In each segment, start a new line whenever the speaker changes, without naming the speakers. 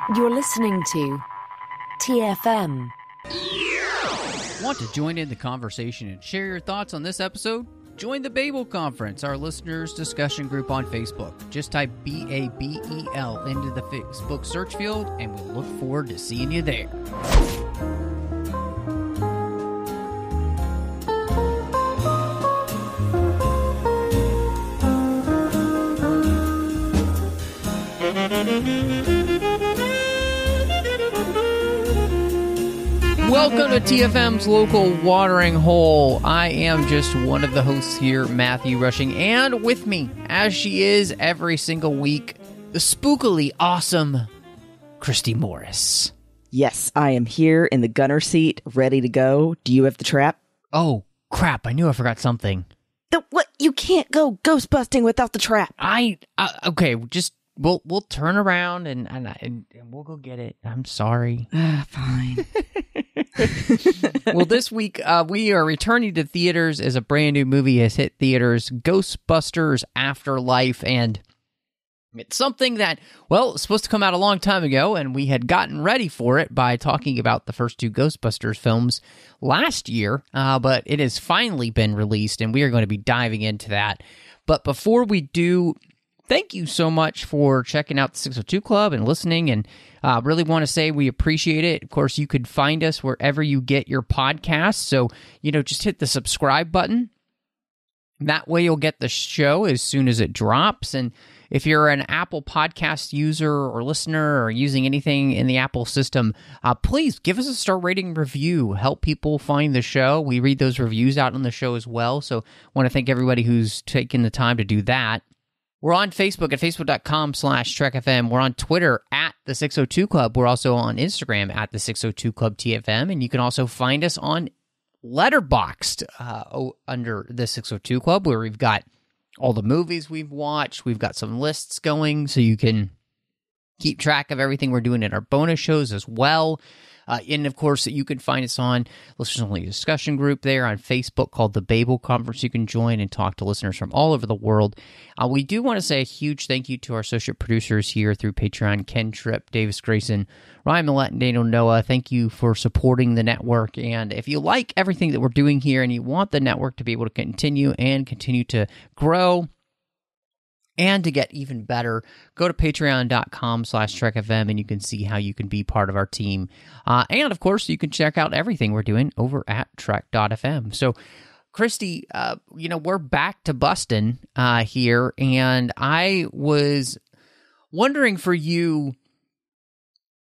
You're listening to TFM.
Want to join in the conversation and share your thoughts on this episode? Join the Babel Conference, our listeners' discussion group on Facebook. Just type BABEL into the Facebook search field, and we'll look forward to seeing you there. Welcome to TFM's local watering hole. I am just one of the hosts here, Matthew Rushing, and with me, as she is every single week, the spookily awesome Christy Morris.
Yes, I am here in the gunner seat, ready to go. Do you have the trap?
Oh, crap, I knew I forgot something.
What? You can't go ghost busting without the trap.
Okay, just... We'll turn around and we'll go get it. I'm sorry.
Fine.
Well, this week we are returning to theaters as a brand new movie has hit theaters, Ghostbusters Afterlife, and it's something that, well, it's supposed to come out a long time ago, and we had gotten ready for it by talking about the first two Ghostbusters films last year, but it has finally been released, and we are going to be diving into that. But before we do... Thank you so much for checking out the 602 Club and listening, and really want to say we appreciate it. Of course, you could find us wherever you get your podcasts, so, just hit the subscribe button. That way you'll get the show as soon as it drops, and if you're an Apple Podcast user or listener or using anything in the Apple system, please give us a star rating review. Help people find the show. We read those reviews out on the show as well, so I want to thank everybody who's taken the time to do that. We're on Facebook at facebook.com/Trek.fm. We're on Twitter at the 602 Club. We're also on Instagram at the 602 Club TFM. And you can also find us on Letterboxd under the 602 Club, where we've got all the movies we've watched. We've got some lists going, so you can keep track of everything we're doing in our bonus shows as well. And, of course, you can find us on Listeners-Only Discussion Group there on Facebook called the Babel Conference. You can join and talk to listeners from all over the world. We do want to say a huge thank you to our associate producers here through Patreon, Ken Tripp, Davis Grayson, Ryan Millett, and Daniel Noah. Thank you for supporting the network. And if you like everything that we're doing here and you want the network to be able to continue to grow, and to get even better, go to patreon.com/TrekFM and you can see how you can be part of our team. And, of course, you can check out everything we're doing over at Trek.fm. So, Christy, we're back to bustin' here, and I was wondering for you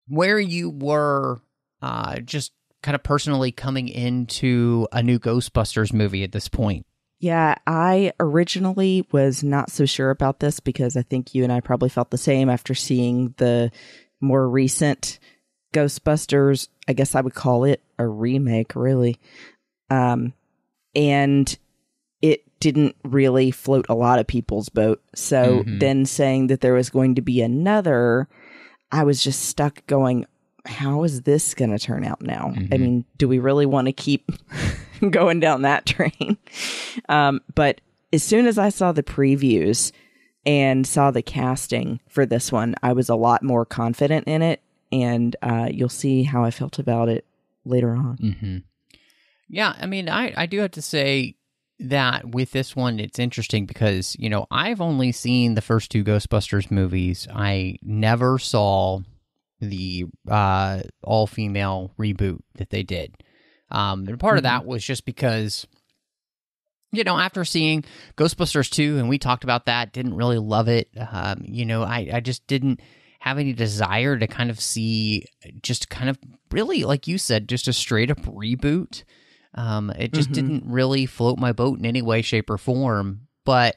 where you were just kind of personally coming into a new Ghostbusters movie at this point.
Yeah, I originally was not so sure about this because I think you and I probably felt the same after seeing the more recent Ghostbusters. I guess I would call it a remake, really. And it didn't really float a lot of people's boat. So then saying that there was going to be another, I was just stuck going, how is this going to turn out now? I mean, do we really want to keep going down that train? But as soon as I saw the previews and saw the casting for this one, I was a lot more confident in it. And you'll see how I felt about it later on.
Yeah, I mean, I do have to say that with this one, it's interesting because, I've only seen the first two Ghostbusters movies. I never saw the all-female reboot that they did. And part of that was just because, after seeing Ghostbusters 2, and we talked about that, didn't really love it. I just didn't have any desire to kind of see just kind of really, like you said, just a straight-up reboot. It just didn't really float my boat in any way, shape, or form. But,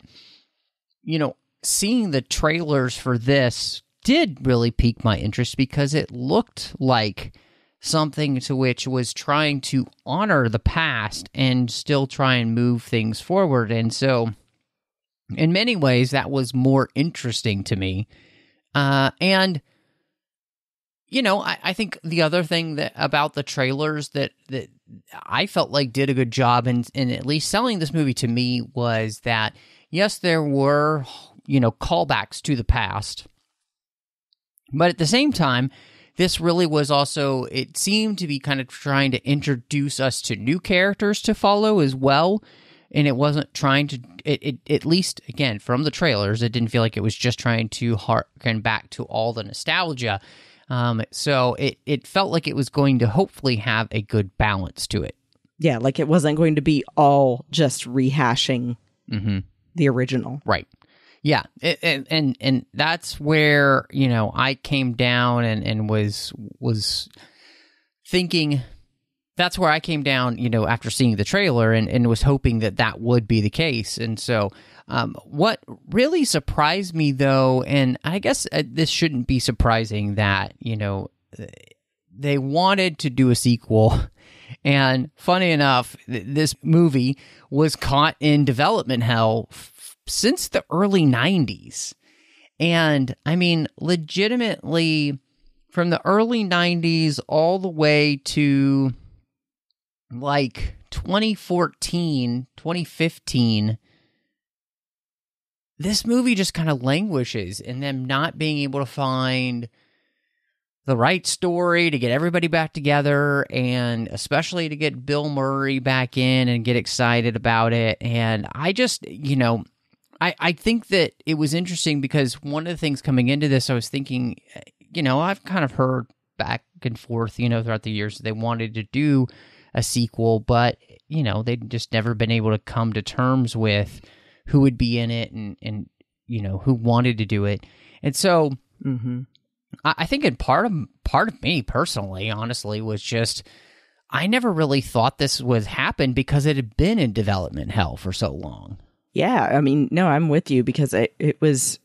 seeing the trailers for this did really pique my interest because it looked like something to which was trying to honor the past and still try and move things forward. And so, in many ways, that was more interesting to me. I think the other thing about the trailers that I felt like did a good job in at least selling this movie to me was that, yes, there were, callbacks to the past. But at the same time, this really was also, it seemed to be kind of trying to introduce us to new characters to follow as well. And it wasn't trying to, at least, again, from the trailers, it didn't feel like it was just trying to harken back to all the nostalgia. So it felt like it was going to hopefully have a good balance to it.
Yeah, like it wasn't going to be all just rehashing the original.
Right. Yeah, and that's where, I came down and was thinking, that's where I came down, after seeing the trailer and was hoping that would be the case. And so what really surprised me, though, and I guess this shouldn't be surprising that, they wanted to do a sequel. And funny enough, this movie was caught in development hell since the early 90s. And I mean, legitimately, from the early 90s all the way to like 2014, 2015, this movie just kind of languishes in them not being able to find the right story to get everybody back together, and especially to get Bill Murray back in and get excited about it. And I just, I think that it was interesting because one of the things coming into this, I was thinking, I've kind of heard back and forth, throughout the years that they wanted to do a sequel, but, they'd just never been able to come to terms with who would be in it and who wanted to do it. And so I think in part of me personally, honestly, was just, I never really thought this would happen because it had been in development hell for so long.
Yeah, I mean, no, I'm with you because it was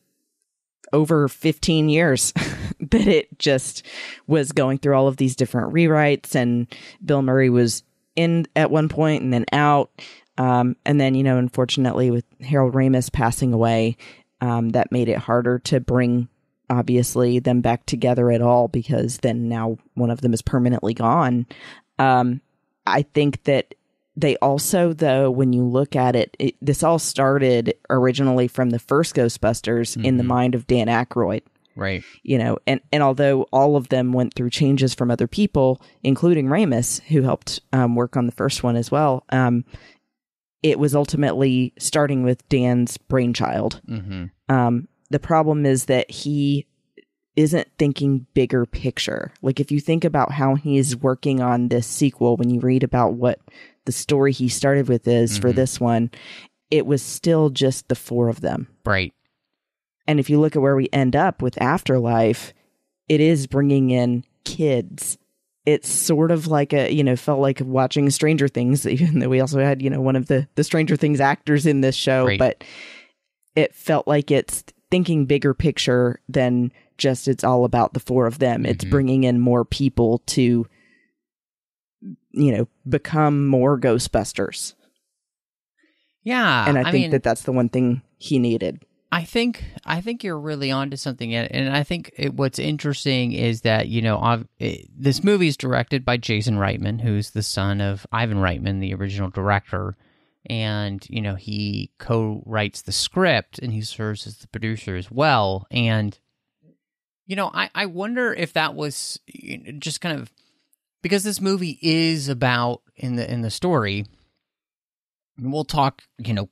over 15 years that it just was going through all of these different rewrites, and Bill Murray was in at one point and then out. And then, unfortunately with Harold Ramis passing away, that made it harder to bring, obviously, them back together at all, because then now one of them is permanently gone. I think that they also, though, when you look at it, this all started originally from the first Ghostbusters in the mind of Dan Aykroyd.
Right.
And although all of them went through changes from other people, including Ramis, who helped work on the first one as well, it was ultimately starting with Dan's brainchild. The problem is that he isn't thinking bigger picture. Like, if you think about how he's working on this sequel, when you read about what the story he started with is for this one, it was still just the four of them.
Right.
And if you look at where we end up with Afterlife, it is bringing in kids. It's sort of like felt like watching Stranger Things, even though we also had, one of the Stranger Things actors in this show,
right.
But it felt like it's thinking bigger picture than just it's all about the four of them. It's bringing in more people to, become more Ghostbusters.
Yeah.
And I think that's the one thing he needed.
I think you're really onto something, and I think what's interesting is that this movie is directed by Jason Reitman, who's the son of Ivan Reitman, the original director, and he co-writes the script and he serves as the producer as well. And I wonder if that was just kind of because this movie is about in the story. And we'll talk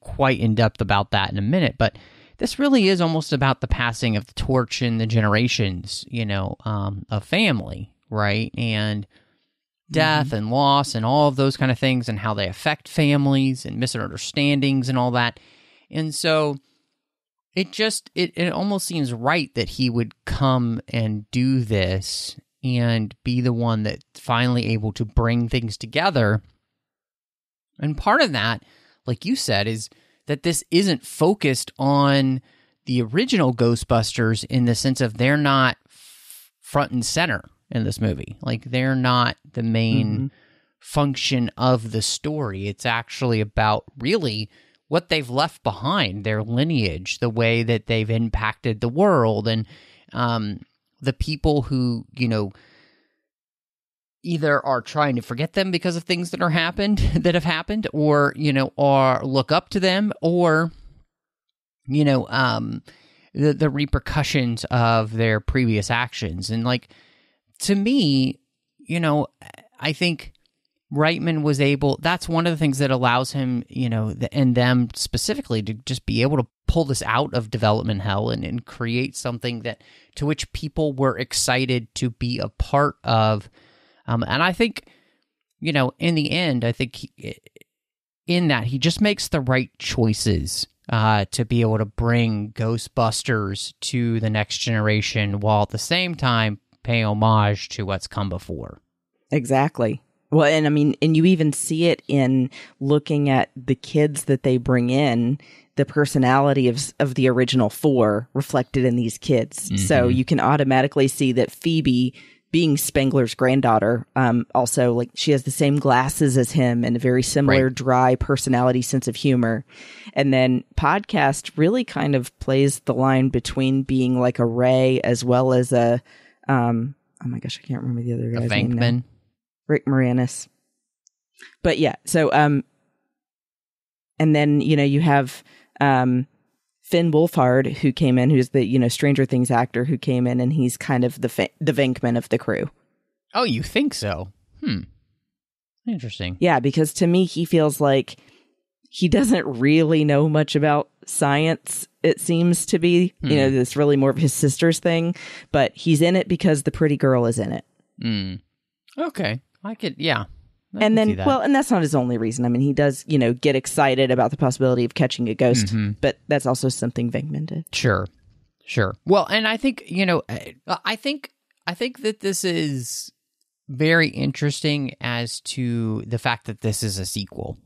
quite in depth about that in a minute, but this really is almost about the passing of the torch in the generations, of family, right? And death and loss and all of those kind of things and how they affect families and misunderstandings and all that. And so it almost seems right that he would come and do this and be the one that's finally able to bring things together. And part of that, like you said, is that this isn't focused on the original Ghostbusters in the sense of they're not front and center in this movie. Like, they're not the main function of the story. It's actually about really what they've left behind, their lineage, the way that they've impacted the world, and the people who, either are trying to forget them because of things that have happened, or, or look up to them, or, the repercussions of their previous actions. And like, to me, I think Reitman was able, that's one of the things that allows him, and them specifically, to just be able to pull this out of development hell and create something that to which people were excited to be a part of. And I think, in the end, I think in that he just makes the right choices to be able to bring Ghostbusters to the next generation while at the same time pay homage to what's come before.
Exactly. Well, and I mean, and you even see it in looking at the kids that they bring in, the personality of the original four reflected in these kids. Mm-hmm. So you can automatically see that Phoebe, being Spengler's granddaughter, also, like, she has the same glasses as him and a very similar dry personality, sense of humor. And then Podcast really kind of plays the line between being like a Ray as well as a, oh my gosh, I can't remember the other guy's name now. Rick Moranis. But yeah, so, and then, you have Finn Wolfhard, who came in, who's the, Stranger Things actor who came in, and he's kind of the Venkman of the crew.
Oh, you think so? Interesting.
Yeah, because to me, he feels like he doesn't really know much about science, it seems to be. It's really more of his sister's thing, but he's in it because the pretty girl is in it.
Okay. I could, yeah.
And then, well, and that's not his only reason. I mean, he does, get excited about the possibility of catching a ghost, but that's also something Venkman did.
Sure. Well, and I think, I think that this is very interesting as to the fact that this is a sequel.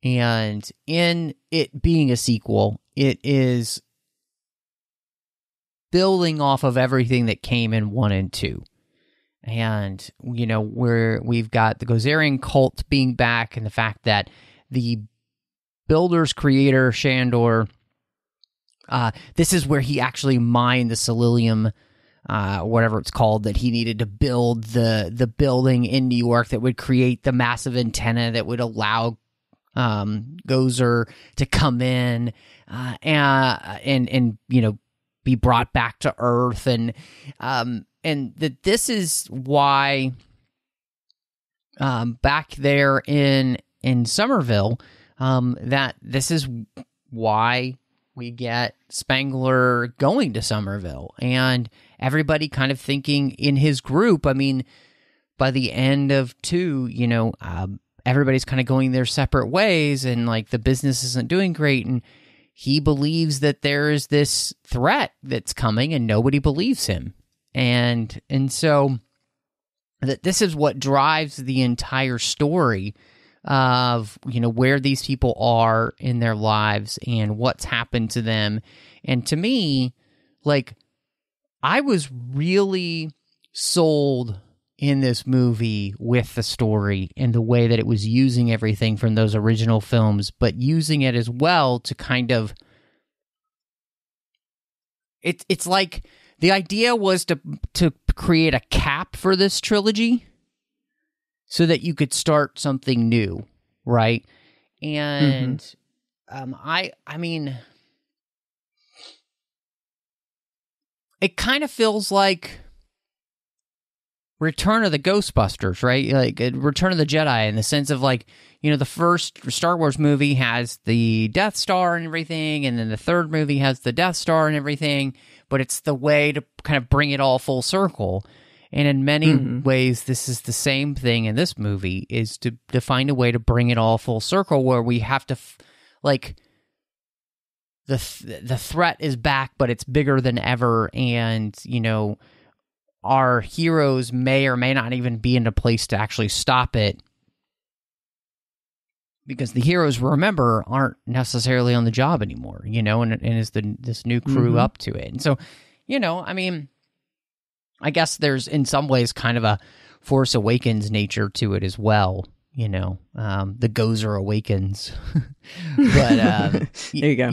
And in it being a sequel, it is building off of everything that came in 1 and 2. And, we've got the Gozerian cult being back, and the fact that the builder's creator, Shandor, this is where he actually mined the Celestium, whatever it's called, that he needed to build the building in New York that would create the massive antenna that would allow Gozer to come in and be brought back to Earth. And that this is why back there in Somerville, that this is why we get Spengler going to Somerville, and everybody kind of thinking in his group. I mean, by the end of 2, everybody's kind of going their separate ways, and like the business isn't doing great, and he believes that there is this threat that's coming, and nobody believes him. And so that this is what drives the entire story of, where these people are in their lives and what's happened to them. And to me, like, I was really sold in this movie with the story and the way that it was using everything from those original films, but using it as well to kind of, it's like, the idea was to create a cap for this trilogy so that you could start something new, right? And I mean, it kind of feels like Return of the Ghostbusters, right? Like Return of the Jedi, in the sense of like, the first Star Wars movie has the Death Star and everything, and then the third movie has the Death Star and everything, but it's the way to kind of bring it all full circle. And in many ways, this is the same thing in this movie, is to find a way to bring it all full circle, where we have to, the threat is back, but it's bigger than ever, and, our heroes may or may not even be in a place to actually stop it, because the heroes, remember, aren't necessarily on the job anymore, and is this new crew up to it. And so, I mean, I guess there's in some ways kind of a Force Awakens nature to it as well, the Gozer awakens. But,
there you go.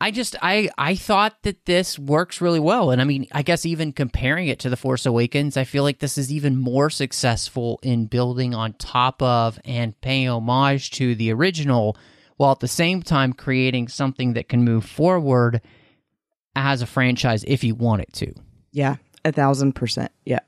I thought that this works really well. And I mean, I guess even comparing it to The Force Awakens, I feel like this is even more successful in building on top of and paying homage to the original, while at the same time creating something that can move forward as a franchise if you want it to.
Yeah, 1,000%. Yeah,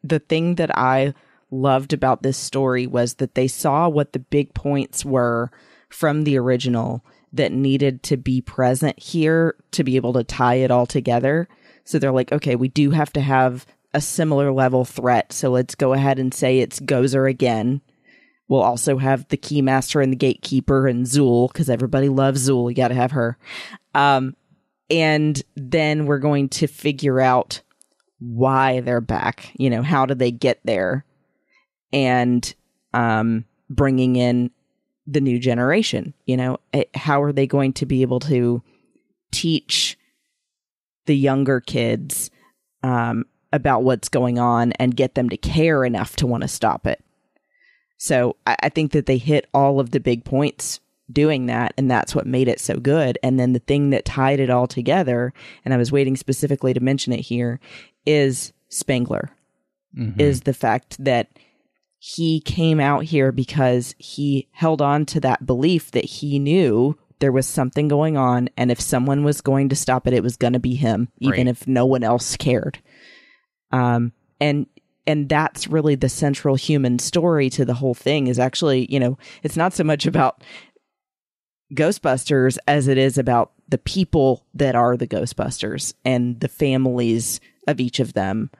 the thing that I loved about this story was that they saw what the big points were from the original that needed to be present here to be able to tie it all together. So they're like, okay, we do have to have a similar level threat. So let's go ahead and say it's Gozer again. We'll also have the Keymaster and the Gatekeeper and Zool, because everybody loves Zool. You got to have her. And then we're going to figure out why they're back. You know, how did they get there? And bringing in the new generation. You know, how are they going to be able to teach the younger kids about what's going on and get them to care enough to want to stop it? So I think that they hit all of the big points doing that, and that's what made it so good. And then the thing that tied it all together, and I was waiting specifically to mention it here, is Spengler. Is the fact that he came out here because he held on to that belief that he knew there was something going on, and if someone was going to stop it, it was going to be him, even if no one else cared. And that's really the central human story to the whole thing, is actually, you know, it's not so much about Ghostbusters as it is about the people that are the Ghostbusters and the families of each of them.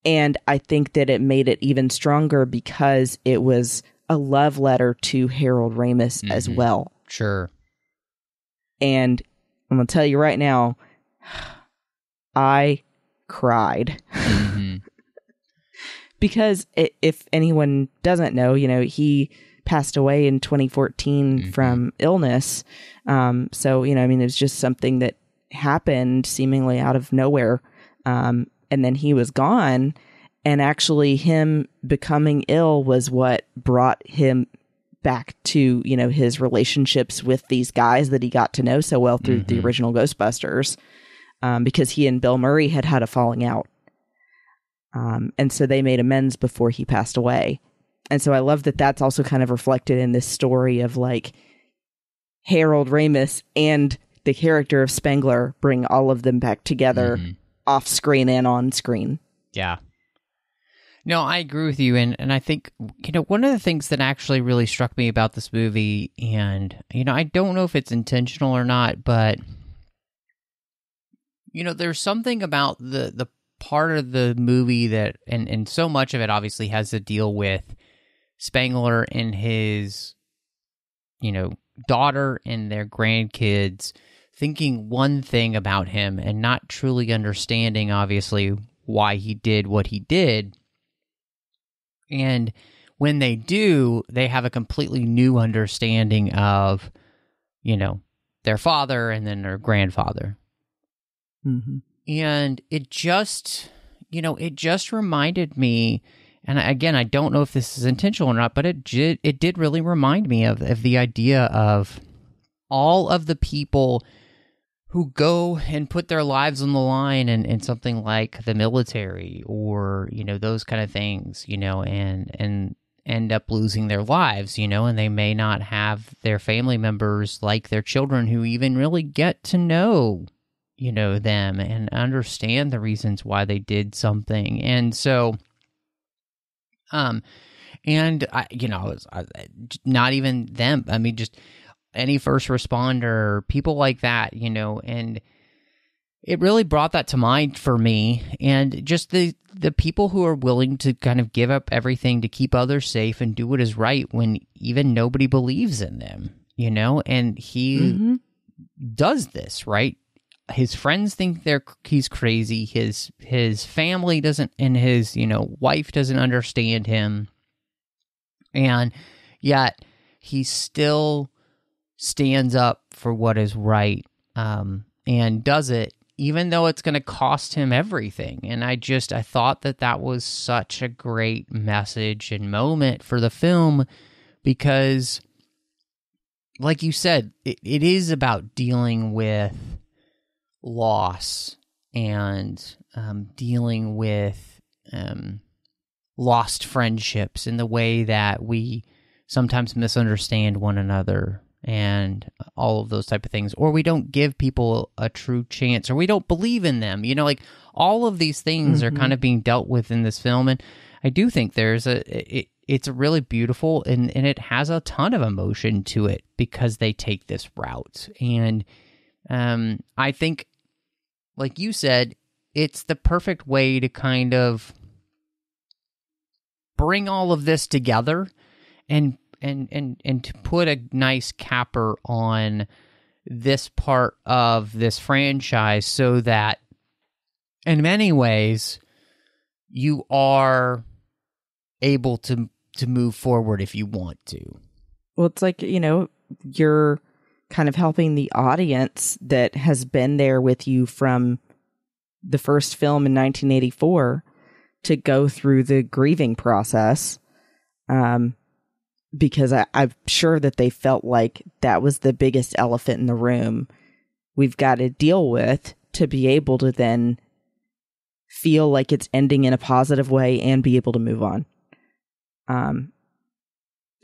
And I think that it made it even stronger because it was a love letter to Harold Ramis as well.
Sure.
And I'm going to tell you right now, I cried. Because if anyone doesn't know, you know, he passed away in 2014 from illness. So, you know, I mean, it was just something that happened seemingly out of nowhere. And then he was gone. And actually him becoming ill was what brought him back to, you know, his relationships with these guys that he got to know so well through the original Ghostbusters. Because he and Bill Murray had a falling out. And so they made amends before he passed away. And so I love that that's also kind of reflected in this story of like Harold Ramis and the character of Spengler bring all of them back together off screen and on screen.
Yeah. No, I agree with you. And I think, you know, one of the things that actually really struck me about this movie, and, you know, I don't know if it's intentional or not, but, you know, there's something about the part of the movie that, and so much of it obviously has to deal with Spengler and his, you know, daughter and their grandkids thinking one thing about him and not truly understanding, obviously, why he did what he did. And when they do, they have a completely new understanding of, you know, their father and then their grandfather. And it just, you know, it just reminded me, and again, I don't know if this is intentional or not, but it did really remind me of the idea of all of the people who go and put their lives on the line in something like the military or, you know, those kind of things, you know, and end up losing their lives, you know, and they may not have their family members like their children who even really get to know, you know, them and understand the reasons why they did something. And so, and I, you know, not even them. I mean, just any first responder, people like that, you know, and it really brought that to mind for me. And just the people who are willing to kind of give up everything to keep others safe and do what is right when even nobody believes in them, you know, and he does this, right? His friends think he's crazy. His family doesn't, and his, you know, wife doesn't understand him. And yet he still stands up for what is right, and does it, even though it's going to cost him everything. And I thought that was such a great message and moment for the film, because, like you said, it is about dealing with loss and dealing with lost friendships in the way that we sometimes misunderstand one another and all of those type of things, or we don't give people a true chance, or we don't believe in them. Like all of these things are kind of being dealt with in this film, and I do think it's really beautiful, and it has a ton of emotion to it because they take this route. And I think, like you said, it's the perfect way to kind of bring all of this together and to put a nice capper on this part of this franchise, so that in many ways you are able to move forward if you want to.
Well, it's like, you're kind of helping the audience that has been there with you from the first film in 1984 to go through the grieving process. Because I'm sure that they felt like that was the biggest elephant in the room we've got to deal with to be able to then feel like it's ending in a positive way and be able to move on.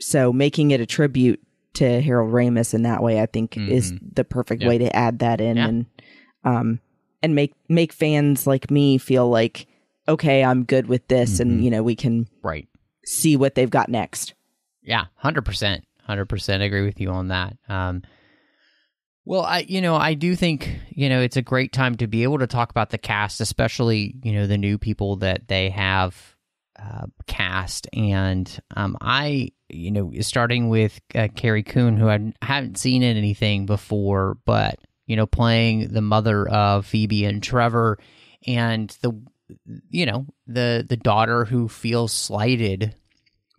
So making it a tribute to Harold Ramis in that way, I think, is the perfect way to add that in, and make fans like me feel like, okay, I'm good with this, and we can see what they've got next.
Yeah, 100% agree with you on that. Well, I do think, it's a great time to be able to talk about the cast, especially, the new people that they have cast. And starting with Carrie Coon, who I haven't seen in anything before, but, playing the mother of Phoebe and Trevor, and the daughter who feels slighted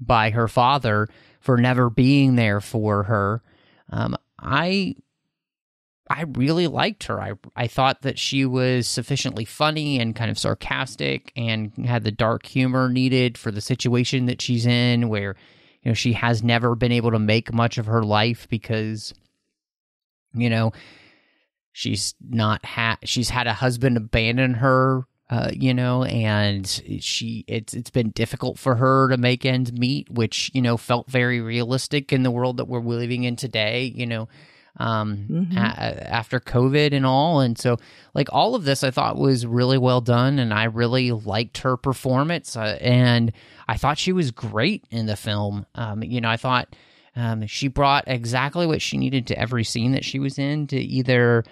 by her father for never being there for her. I really liked her. I thought that she was sufficiently funny and kind of sarcastic and had the dark humor needed for the situation that she's in, where, she has never been able to make much of her life because, she's had a husband abandon her, and it's been difficult for her to make ends meet, which, felt very realistic in the world that we're living in today, after COVID and all. And so, like, all of this I thought was really well done, and I really liked her performance, and I thought she was great in the film. I thought she brought exactly what she needed to every scene that she was in, to either,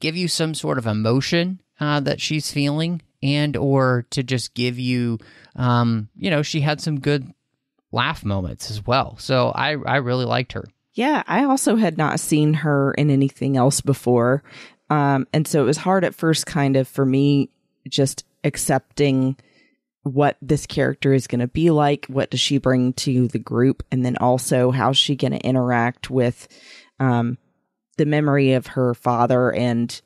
give you some sort of emotion that she's feeling, and or to just give you, she had some good laugh moments as well. So I really liked her.
Yeah, I also had not seen her in anything else before. And so it was hard at first, kind of, for me, just accepting what this character is going to be like. What does she bring to the group? And then also, how's she going to interact with the memory of her father and,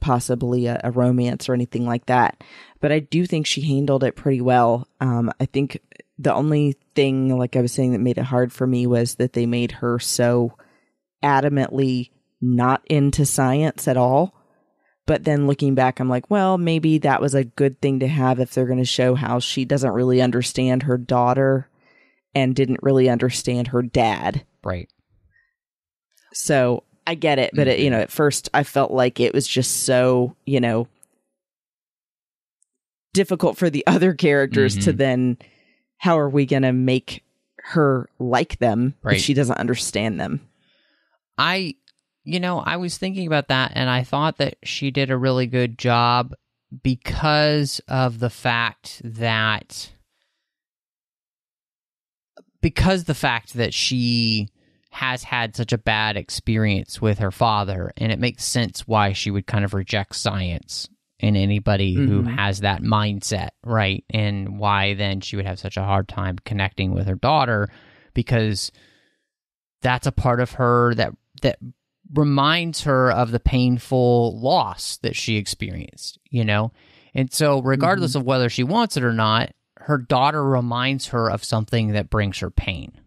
possibly a romance or anything like that. But I do think she handled it pretty well. I think the only thing, like I was saying, that made it hard for me was that they made her so adamantly not into science at all. But then looking back, I'm like, well, maybe that was a good thing to have if they're going to show how she doesn't really understand her daughter and didn't really understand her dad.
Right.
So I get it. But, at first I felt like it was just so, difficult for the other characters to then, how are we going to make her like them if she doesn't understand them?
I was thinking about that, and I thought that she did a really good job because the fact that she has had such a bad experience with her father, and it makes sense why she would kind of reject science in anybody who has that mindset, right? And why then she would have such a hard time connecting with her daughter, because that's a part of her that reminds her of the painful loss that she experienced, And so regardless of whether she wants it or not, her daughter reminds her of something that brings her pain.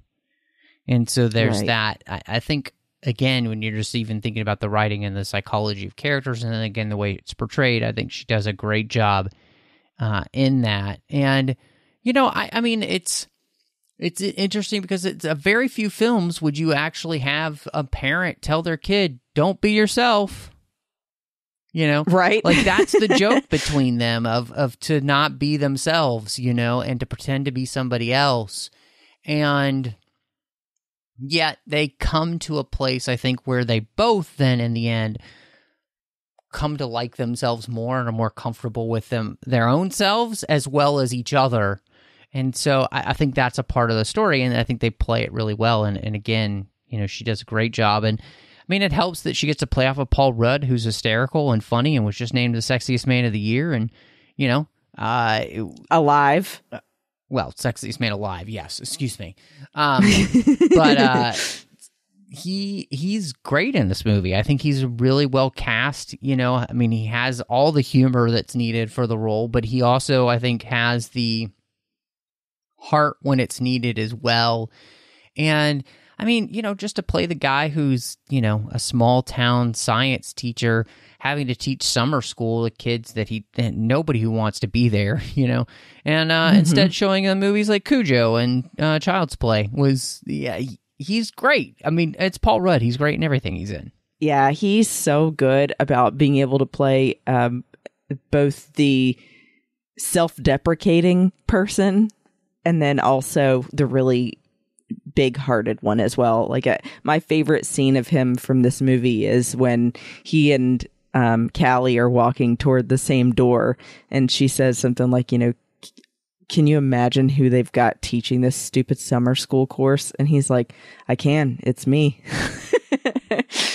And so there's that. I think, again, when you're just even thinking about the writing and the psychology of characters, and then again, the way it's portrayed, I think she does a great job in that. And, I mean, it's It's interesting because it's a very few films would you actually have a parent tell their kid, don't be yourself. You know?
Right.
Like, that's the joke between them of to not be themselves, you know, and to pretend to be somebody else. And yet they come to a place, I think, where they both then, in the end, come to like themselves more and are more comfortable with their own selves as well as each other. And so I think that's a part of the story, and I think they play it really well. And again, you know, she does a great job. And I mean, it helps that she gets to play off of Paul Rudd, who's hysterical and funny and was just named the sexiest man of the year. And, you know,
alive.
Well, sexiest man alive. Yes. Excuse me. But he's great in this movie. I think he's really well cast. You know, I mean, he has all the humor that's needed for the role, but he also, I think, has the heart when it's needed as well. And I mean, you know, just to play the guy who's, you know, a small town science teacher having to teach summer school to kids that nobody who wants to be there, you know, and instead showing them movies like Cujo and Child's Play he's great. I mean, it's Paul Rudd. He's great in everything he's in.
Yeah, he's so good about being able to play both the self-deprecating person and then also the really big-hearted one as well. Like, my favorite scene of him from this movie is when he and Callie are walking toward the same door, and she says something like, you know, can you imagine who they've got teaching this stupid summer school course? And he's like, I can. It's me.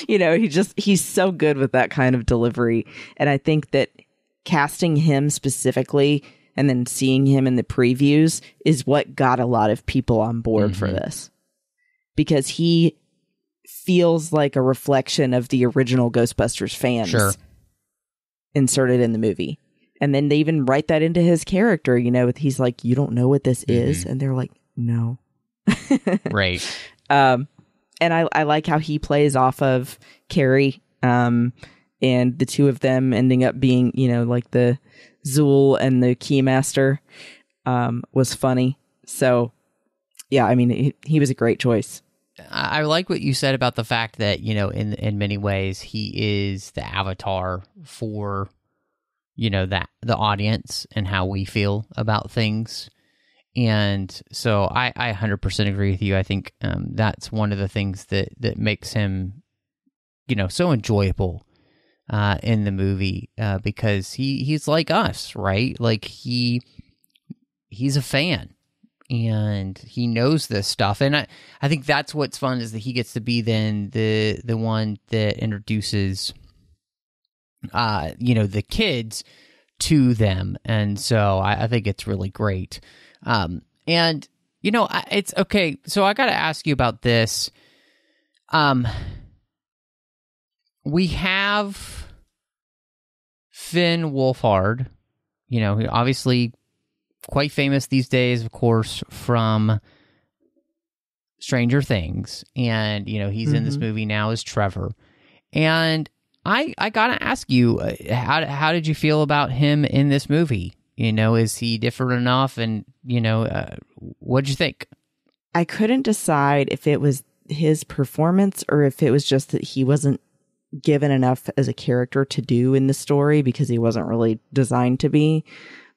You know, he's so good with that kind of delivery. And I think that casting him specifically and then seeing him in the previews is what got a lot of people on board for this. Because he feels like a reflection of the original Ghostbusters fans inserted in the movie. And then they even write that into his character, you know, he's like, you don't know what this is? And they're like, no.
Right.
And I like how he plays off of Carrie, and the two of them ending up being, you know, like the Zool and the Keymaster, was funny. So, yeah, I mean, he was a great choice.
I like what you said about the fact that, you know, in many ways, he is the avatar for, you know, that the audience and how we feel about things. And so I 100% agree with you. I think that's one of the things that makes him, you know, so enjoyable in the movie, because he's like us, right? Like he's a fan and he knows this stuff. And I think that's what's fun is that he gets to be then the one that introduces, you know, the kids to them. And so I think it's really great. And, you know, it's okay. So I got to ask you about this. We have Finn Wolfhard, you know, obviously quite famous these days, of course, from Stranger Things. And, you know, he's in this movie now as Trevor. And I got to ask you, how did you feel about him in this movie? You know, is he different enough? And, you know, what'd you think?
I couldn't decide if it was his performance or if it was just that he wasn't given enough as a character to do in the story because he wasn't really designed to be.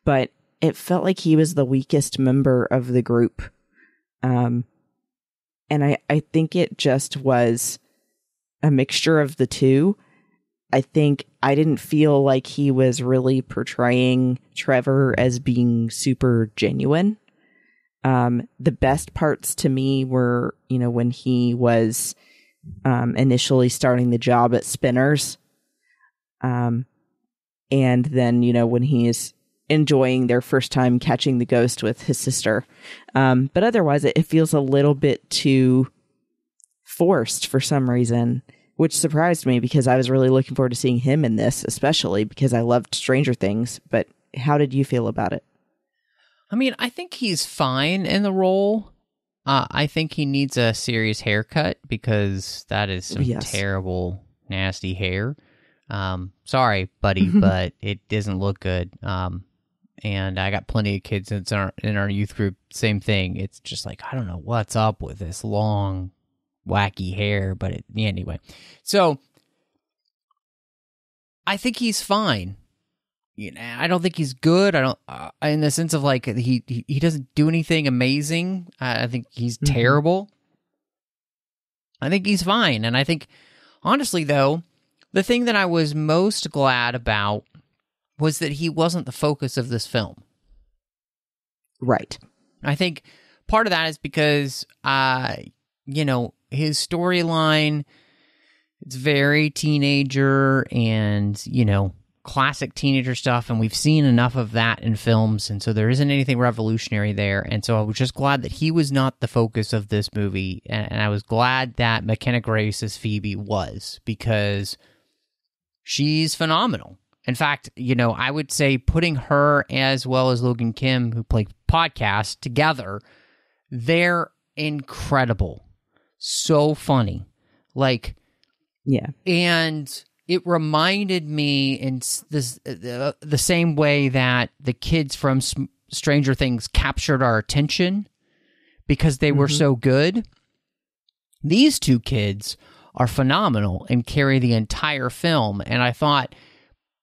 But it felt like he was the weakest member of the group. And I think it just was a mixture of the two. I think I didn't feel like he was really portraying Trevor as being super genuine. The best parts to me were, you know, when he was initially starting the job at Spinners. And then, you know, when he is enjoying their first time catching the ghost with his sister. But otherwise, it feels a little bit too forced for some reason, which surprised me because I was really looking forward to seeing him in this, especially because I loved Stranger Things. But how did you feel about it?
I mean, I think he's fine in the role. I think he needs a serious haircut because that is some terrible, nasty hair. Sorry, buddy, but it doesn't look good. and I got plenty of kids in our youth group. Same thing. It's just like, I don't know what's up with this long, wacky hair, but anyway. So I think he's fine. I don't think he's good. I don't, in the sense of like he doesn't do anything amazing. I think he's terrible. I think he's fine, and I think honestly though, the thing that I was most glad about was that he wasn't the focus of this film.
Right.
I think part of that is because his storyline, it's very teenager and classic teenager stuff, and we've seen enough of that in films, and so there isn't anything revolutionary there. And so I was just glad that he was not the focus of this movie, and I was glad that McKenna Grace as Phoebe was, because she's phenomenal. In fact, I would say putting her as well as Logan Kim, who played Podcast, together, they're incredible. So funny. Like,
yeah.
And it reminded me in the same way that the kids from Stranger Things captured our attention because they were so good. These two kids are phenomenal and carry the entire film. And I thought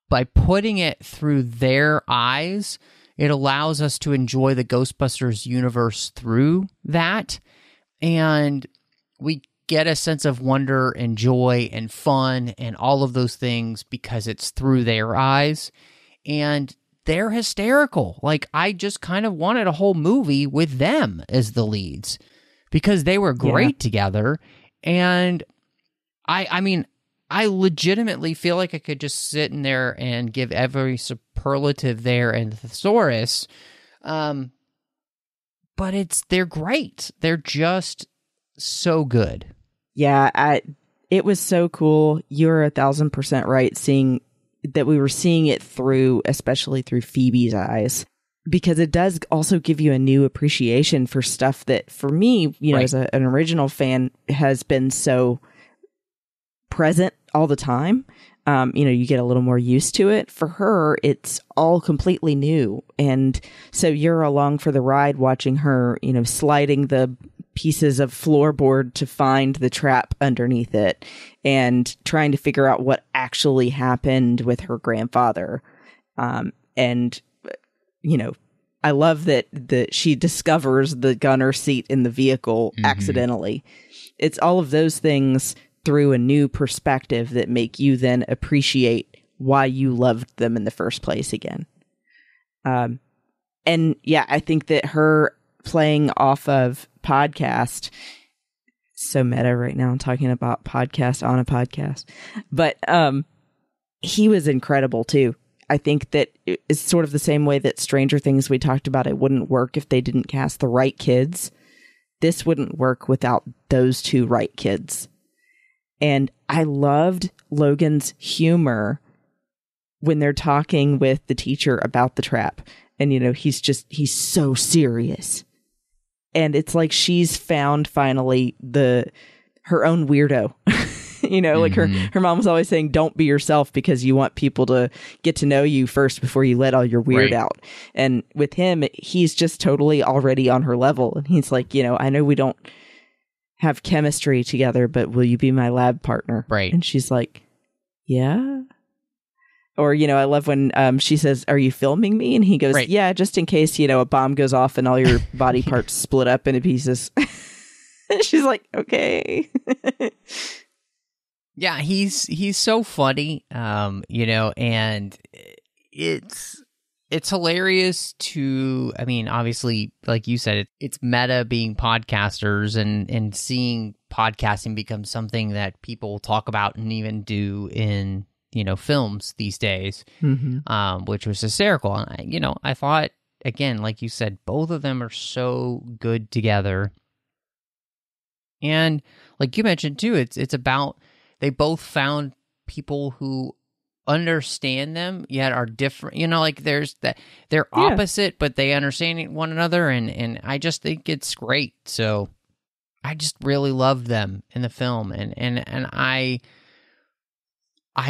by putting it through their eyes, it allows us to enjoy the Ghostbusters universe through that. And we get a sense of wonder and joy and fun and all of those things because it's through their eyes. And they're hysterical. Like, I just kind of wanted a whole movie with them as the leads because they were great together. And I mean, I legitimately feel like I could just sit in there and give every superlative there and thesaurus. But they're great. They're just so good.
Yeah, it was so cool. You're 1,000% right, seeing that we were seeing it through, especially through Phoebe's eyes, because it does also give you a new appreciation for stuff that, for me, as an original fan, has been so present all the time. You get a little more used to it. For her, it's all completely new. And so you're along for the ride watching her, sliding the pieces of floorboard to find the trap underneath it and trying to figure out what actually happened with her grandfather. And I love that she discovers the gunner seat in the vehicle accidentally. It's all of those things through a new perspective that make you then appreciate why you loved them in the first place again. And yeah, I think that her playing off of Podcast, so meta right now, I'm talking about podcast on a podcast, but he was incredible too. I think that it's sort of the same way that Stranger Things, we talked about, it wouldn't work if they didn't cast the right kids. This wouldn't work without those two right kids. And I loved Logan's humor when they're talking with the teacher about the trap. And, he's so serious. And it's like she's found finally her own weirdo. Like her mom was always saying, don't be yourself because you want people to get to know you first before you let all your weird out. And with him, he's just totally already on her level. And he's like, I know we don't have chemistry together, but will you be my lab partner?
Right.
And she's like, yeah. Or, I love when she says, are you filming me? And he goes, yeah, just in case, a bomb goes off and all your body parts split up into pieces. And she's like, okay.
Yeah, he's so funny, and it's hilarious to, I mean, obviously, like you said, it's meta being podcasters and seeing podcasting become something that people talk about and even do in, films these days, which was hysterical. And, I thought, again, like you said, both of them are so good together. And like you mentioned too, it's about, they both found people who understand them yet are different. Like there's that they're opposite, but they understand one another, and I just think it's great. So I just really loved them in the film, and I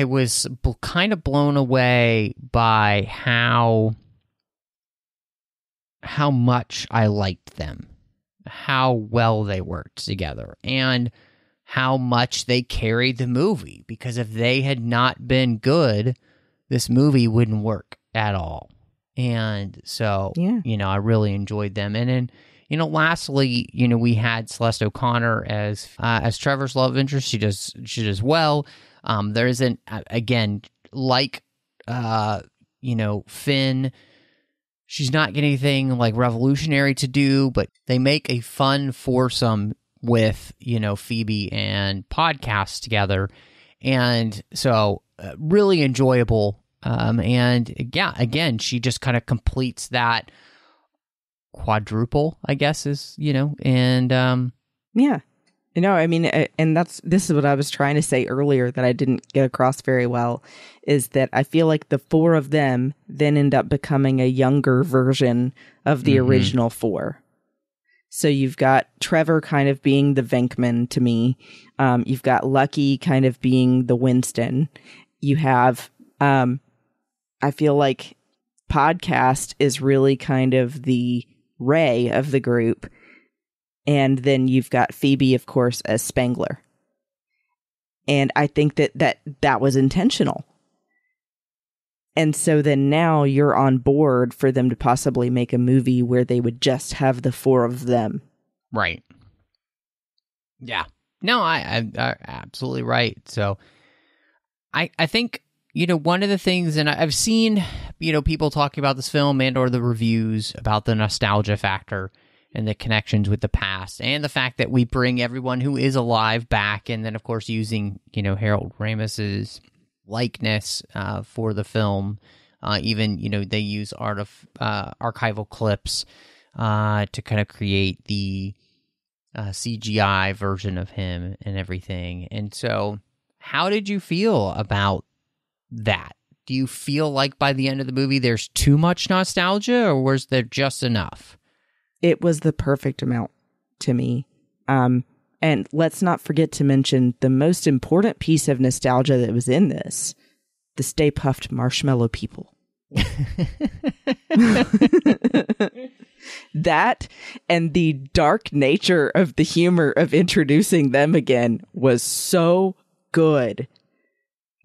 was kind of blown away by how how much I liked them, how well they worked together, and how much they carried the movie. Because if they had not been good, this movie wouldn't work at all. And so, I really enjoyed them. And then, lastly, we had Celeste O'Connor as Trevor's love interest. She does well. There isn't, again, like, Finn, she's not getting anything like revolutionary to do, but they make a fun foursome with, Phoebe and podcast together. And so really enjoyable. And yeah, again, she just kind of completes that quadruple, I guess is, and
yeah. I mean, and this is what I was trying to say earlier that I didn't get across very well, is that I feel like the four of them then end up becoming a younger version of the original four. So you've got Trevor kind of being the Venkman to me. You've got Lucky kind of being the Winston. You have, I feel like Podcast is really kind of the Ray of the group. And then you've got Phoebe, of course, as Spangler. And I think that was intentional. And so then now you're on board for them to possibly make a movie where they would just have the four of them.
Right. Yeah. No, I absolutely right. So I think, one of the things, and I've seen, people talking about this film and or the reviews about the nostalgia factor and the connections with the past, and the fact that we bring everyone who is alive back, and then, of course, using, Harold Ramis's likeness for the film. Even, they use archival clips to kind of create the CGI version of him and everything. And so how did you feel about that? Do you feel like by the end of the movie there's too much nostalgia, or was there just enough?
It was the perfect amount to me. And let's not forget to mention the most important piece of nostalgia that was in this, the Stay Puft Marshmallow People. That and the dark nature of the humor of introducing them again was so good.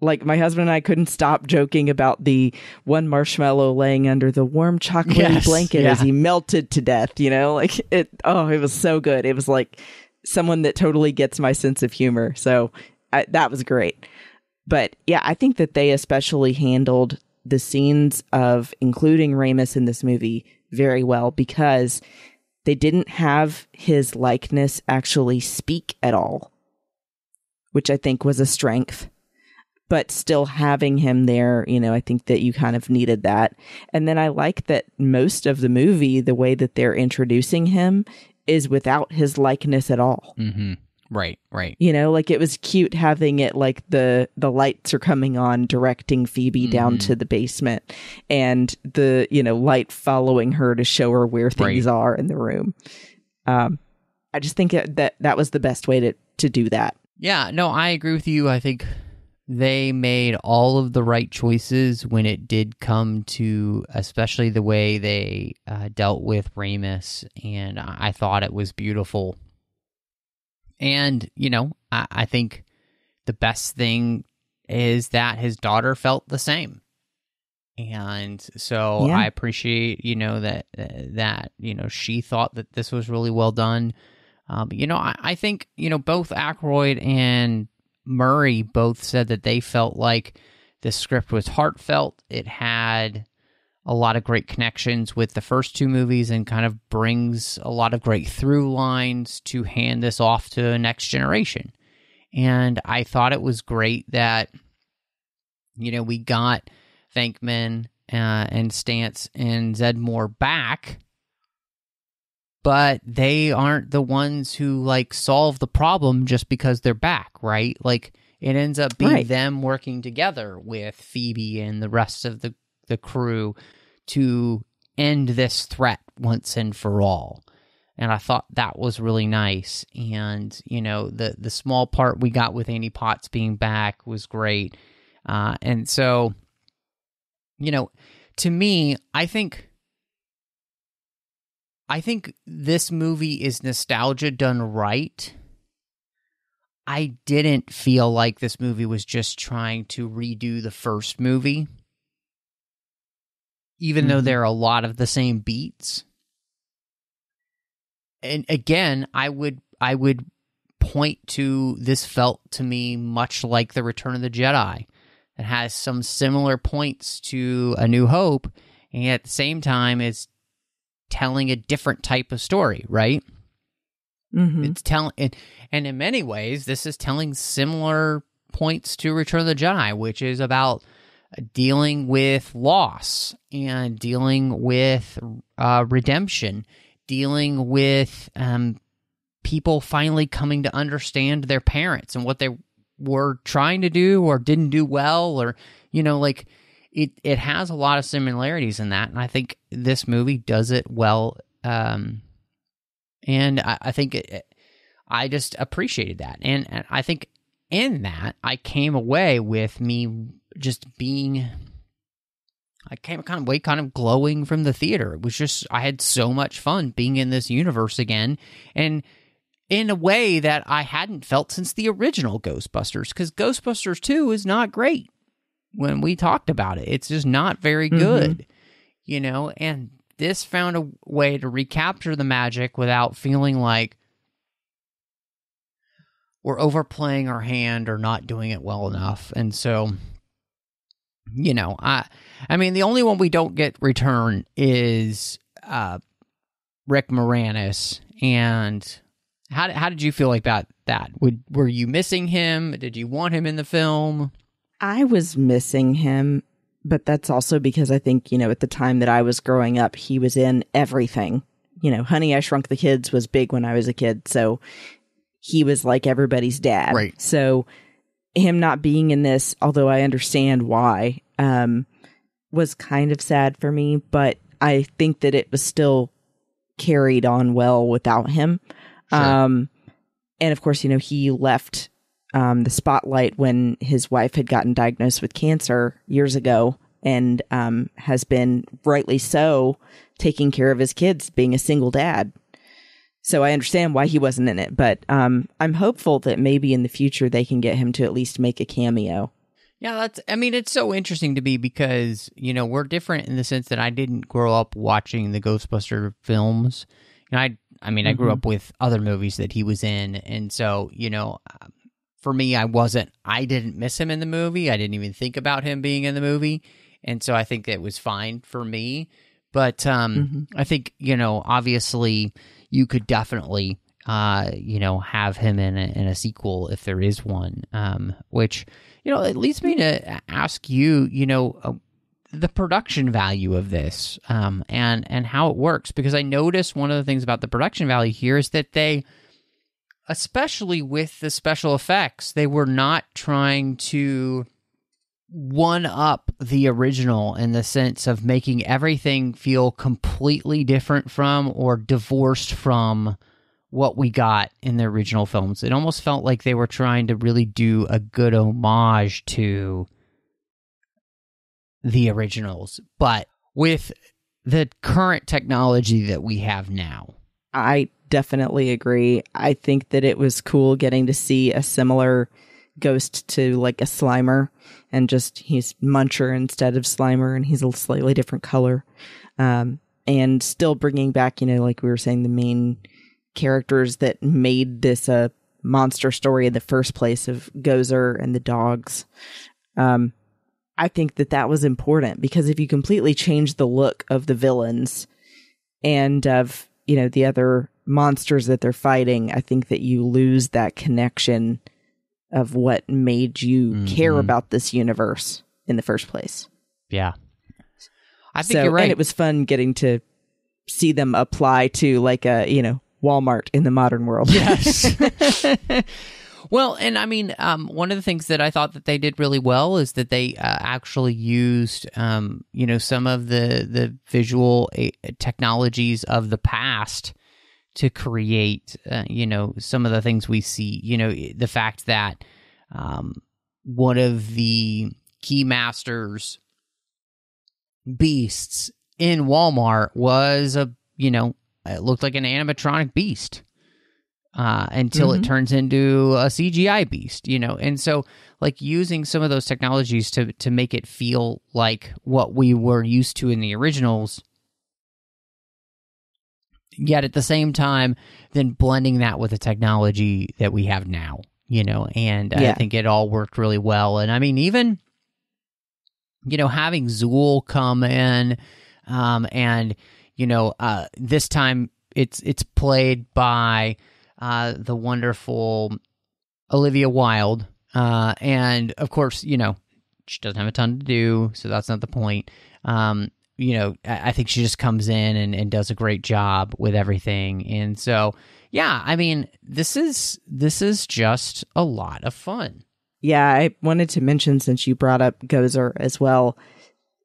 Like, my husband and I couldn't stop joking about the one marshmallow laying under the warm chocolatey blanket as he melted to death, like it was so good. It was like someone that totally gets my sense of humor. So that was great. But yeah, I think that they especially handled the scenes of including Ramis in this movie very well, because they didn't have his likeness actually speak at all, which I think was a strength. But still having him there, I think that you kind of needed that. And then I like that most of the movie, the way that they're introducing him is without his likeness at all.
Mm-hmm. Right.
Like it was cute having it like the lights are coming on, directing Phoebe down to the basement, and the, light following her to show her where things are in the room. I just think that was the best way to do that.
Yeah, no, I agree with you. I think they made all of the right choices when it did come to, especially the way they dealt with Ramis, and I thought it was beautiful. And, I think the best thing is that his daughter felt the same. And so I appreciate, that she thought that this was really well done. But, I think, both Aykroyd and Murray both said that they felt like the script was heartfelt. It had a lot of great connections with the first two movies and kind of brings a lot of great through lines to hand this off to the next generation. And I thought it was great that, we got Venkman and Stantz and Zedmore back, but they aren't the ones who solve the problem just because they're back, right? Like, it ends up being them working together with Phoebe and the rest of the crew to end this threat once and for all. And I thought that was really nice. And, the small part we got with Annie Potts being back was great. And so, to me, I think I think this movie is nostalgia done right. I didn't feel like this movie was just trying to redo the first movie, even though there are a lot of the same beats. And again, I would point to, this felt to me much like The Return of the Jedi. It has some similar points to A New Hope, and at the same time is telling a different type of story, right? It's telling, and in many ways, this is telling similar points to Return of the Jedi, which is about dealing with loss and dealing with redemption, dealing with people finally coming to understand their parents and what they were trying to do or didn't do well, or, you know, like it has a lot of similarities in that. And I think this movie does it well. And I think I just appreciated that. And I think in that, I came away with me just being, I came kind of glowing from the theater. It was just, I had so much fun being in this universe again, and in a way that I hadn't felt since the original Ghostbusters, because Ghostbusters 2 is not great. When we talked about it, it's just not very good, you know, and this found a way to recapture the magic without feeling like we're overplaying our hand or not doing it well enough. And so, you know, I mean, the only one we don't get return is Rick Moranis. And how did you feel about that? Were you missing him? Did you want him in the film?
I was missing him, but that's also because I think, you know, at the time that I was growing up, he was in everything. You know, Honey, I Shrunk the Kids was big when I was a kid, so he was like everybody's dad.
Right.
So him not being in this, although I understand why, was kind of sad for me, but I think that it was still carried on well without him.
Sure.
And of course, you know, he left the spotlight when his wife had gotten diagnosed with cancer years ago, and has been, rightly so, taking care of his kids, being a single dad. So I understand why he wasn't in it, but I'm hopeful that maybe in the future they can get him to at least make a cameo.
Yeah, it's so interesting to me because, you know, we're different in the sense that I didn't grow up watching the Ghostbuster films. You know, I grew up with other movies that he was in, and so, you know, for me, I didn't miss him in the movie. I didn't even think about him being in the movie. And so I think it was fine for me. But I think, you know, obviously you could definitely, you know, have him in a sequel if there is one, which, you know, it leads me to ask you, you know, the production value of this and how it works. Because I noticed one of the things about the production value here is that they, especially with the special effects, they were not trying to one-up the original in the sense of making everything feel completely different from or divorced from what we got in the original films. It almost felt like they were trying to really do a good homage to the originals, but with the current technology that we have now.
I definitely agree. I think that it was cool getting to see a similar ghost to like a Slimer, and just he's Muncher instead of Slimer, and he's a slightly different color. And still bringing back, you know, like we were saying, the main characters that made this a monster story in the first place of Gozer and the dogs. I think that was important, because if you completely change the look of the villains and of, you know, the other monsters that they're fighting, I think that you lose that connection of what made you care about this universe in the first place.
Yeah. I think you're right.
And it was fun getting to see them apply to like a, you know, Walmart in the modern world.
Yes. Well, and I mean, one of the things that I thought that they did really well is that they actually used, you know, some of the visual technologies of the past to create, you know, some of the things we see. You know, the fact that one of the Keymasters beasts in Walmart was a it looked like an animatronic beast until it turns into a CGI beast, And so, like, using some of those technologies to make it feel like what we were used to in the originals, yet at the same time, then blending that with the technology that we have now, And I think it all worked really well. And I mean, even, having Zool come in, and this time it's played by the wonderful Olivia Wilde, and of course, she doesn't have a ton to do, so that's not the point. I think she just comes in and does a great job with everything, and so yeah, I mean, this is just a lot of fun.
Yeah, I wanted to mention, since you brought up Gozer as well,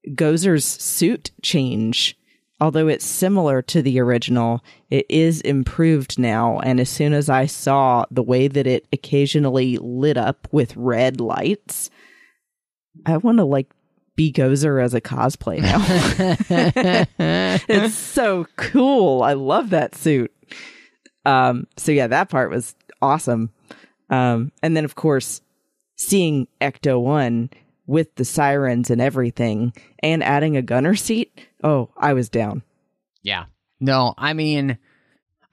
Gozer's suit change, although it's similar to the original, it is improved now. And as soon as I saw the way that it occasionally lit up with red lights, I want to be Gozer as a cosplay now. It's so cool. I love that suit. So yeah, that part was awesome. And then of course, seeing Ecto-1 with the sirens and everything, and adding a gunner seat. Oh, I was down.
Yeah. No, I mean,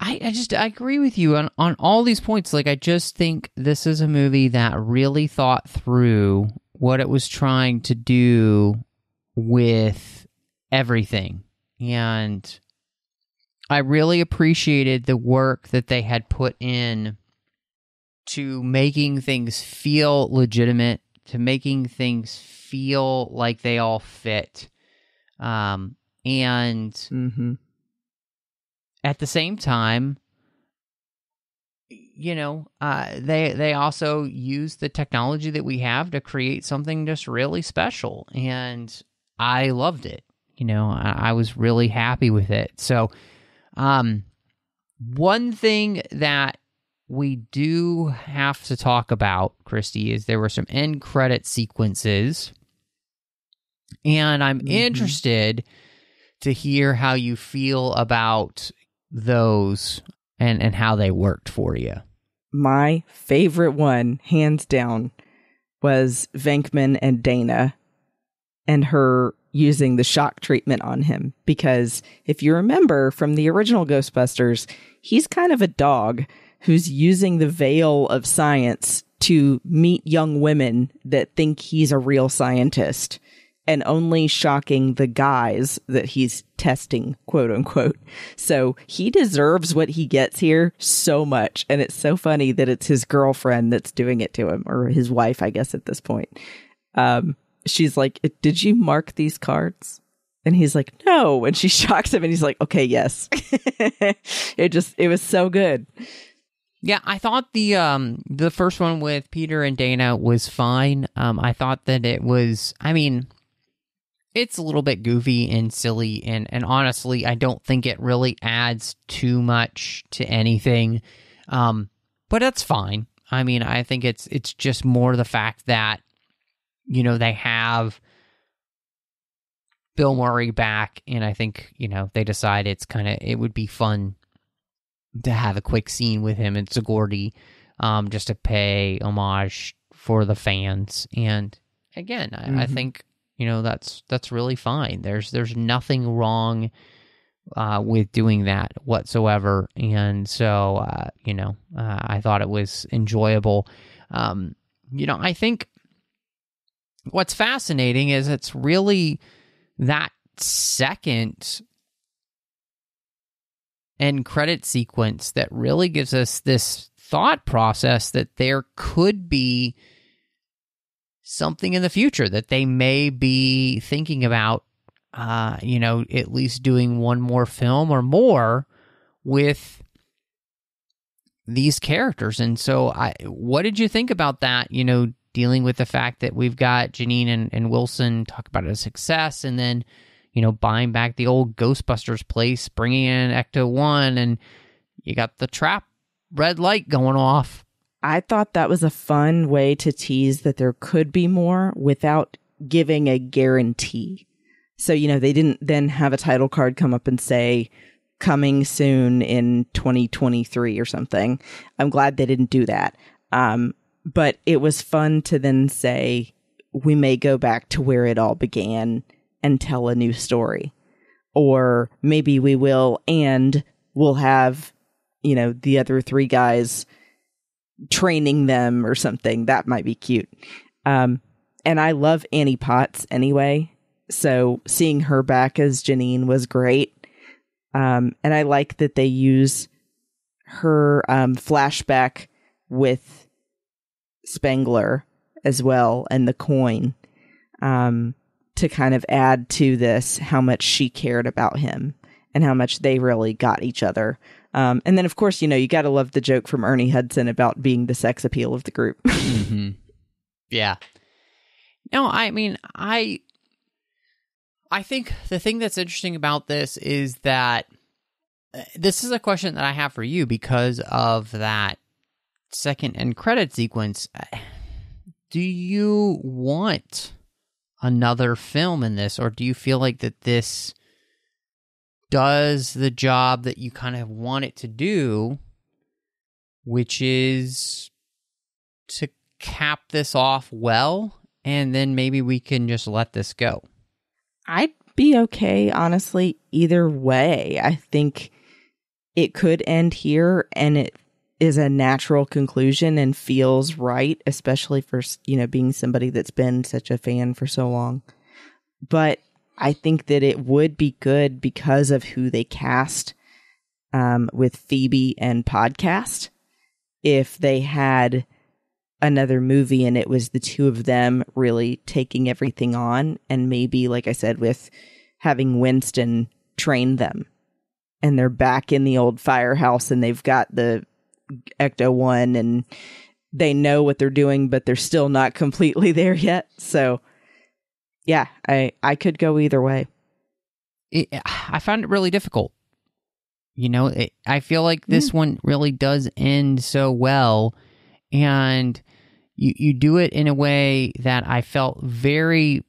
I agree with you on all these points. Like, I just think this is a movie that really thought through what it was trying to do with everything. And I really appreciated the work that they had put in to making things feel legitimate, to making things feel like they all fit. And at the same time, they also use the technology that we have to create something just really special. And I loved it. I was really happy with it. So, one thing that we do have to talk about, Christy, is there were some end credit sequences, and I'm interested to hear how you feel about those and how they worked for you.
My favorite one, hands down, was Venkman and Dana and her using the shock treatment on him. Because if you remember from the original Ghostbusters, he's kind of a dog who's using the veil of science to meet young women that think he's a real scientist, and only shocking the guys that he's testing, quote unquote. So he deserves what he gets here so much. And it's so funny that it's his girlfriend that's doing it to him, or his wife, I guess, at this point. She's like, "Did you mark these cards?" And he's like, "No." And she shocks him and he's like, "Okay, yes." It was so good.
Yeah, I thought the first one with Peter and Dana was fine. I thought that it was, I mean, it's a little bit goofy and silly, and honestly, I don't think it really adds too much to anything. But that's fine. I mean, I think it's just more the fact that, they have Bill Murray back, and I think, they decide it would be fun to have a quick scene with him and Sigourney, just to pay homage for the fans. And again, I think, that's really fine. There's nothing wrong with doing that whatsoever. And so, I thought it was enjoyable. I think what's fascinating is it's really that second end credit sequence that really gives us this thought process that there could be something in the future, that they may be thinking about, at least doing one more film or more with these characters. And so what did you think about that, dealing with the fact that we've got Janine and Wilson talk about it as success, and then, buying back the old Ghostbusters place, bringing in Ecto-1, and you got the trap red light going off.
I thought that was a fun way to tease that there could be more without giving a guarantee. So, they didn't then have a title card come up and say, coming soon in 2023 or something. I'm glad they didn't do that. But it was fun to then say, we may go back to where it all began and tell a new story. Or maybe we will, and we'll have, the other three guys training them or something. That might be cute. And I love Annie Potts anyway. So seeing her back as Janine was great. And I like that they use her flashback with Spengler as well and the coin to kind of add to this how much she cared about him and how much they really got each other. And then, of course, you got to love the joke from Ernie Hudson about being the sex appeal of the group.
Mm-hmm. Yeah. No, I mean, I think the thing that's interesting about this is that this is a question that I have for you because of that second end credit sequence. Do you want another film in this, or do you feel like that this does the job that you kind of want it to do, which is to cap this off well, and then maybe we can just let this go?
I'd be okay, honestly, either way. I think it could end here, and it is a natural conclusion and feels right, especially for, being somebody that's been such a fan for so long. But I think that it would be good because of who they cast with Phoebe and Podcast. If they had another movie and it was the two of them really taking everything on, and maybe, like I said, with having Winston train them, and they're back in the old firehouse and they've got the Ecto-1 and they know what they're doing, but they're still not completely there yet. So yeah, I could go either way.
I found it really difficult. I feel like this one really does end so well, and you do it in a way that I felt very